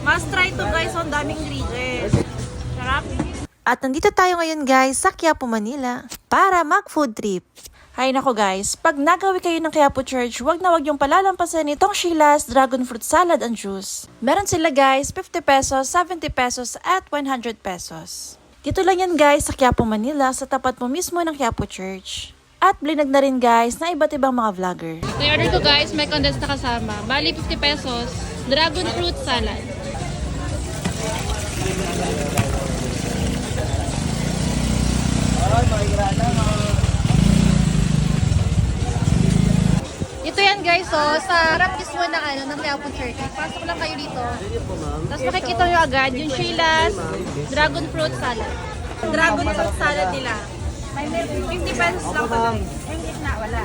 Must try to guys, ang daming ingredients. Sarap. At nandito tayo ngayon guys sa Quiapo, Manila para mag-food trip. Hay nako guys, pag nagawi kayo ng Quiapo Church, wag na wag yung palalampasin itong Sheila's Dragon Fruit Salad and Juice. Meron sila guys, 50 pesos, 70 pesos at 100 pesos. Dito lang yan guys sa Quiapo, Manila sa tapat mo mismo ng Quiapo Church. At blinag na rin guys na iba't ibang mga vlogger. I-order ko guys, may condensed na kasama. Bali 50 pesos, dragon fruit salad. Ito yan guys, so sa harap mismo ng ng Quiapo Church. Pasok lang kayo dito. Tapos makikita nyo agad yung Sheila's dragon fruit salad. Dragon fruit salad nila. 50 pesos lang to guys. English na, wala.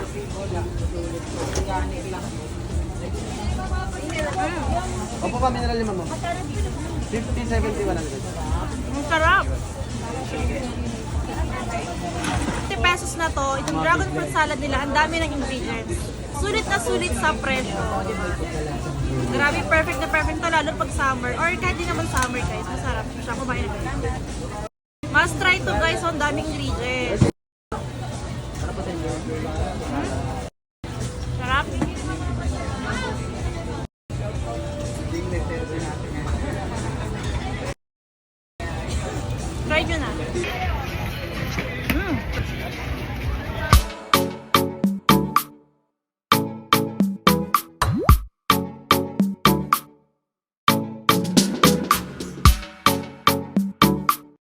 Opo pa, mineral lima mo. 50, 70, 100. Ang sarap. 50 pesos na to, itong dragon fruit salad nila, ang dami ng ingredients. Sulit na sulit sa presyo, di ba? Grabe, perfect na perfect to, lalo pag summer. Or kahit di naman summer guys, masarap siya. Kumain na guys. Must try to guys, ang daming ingredients. Sarap.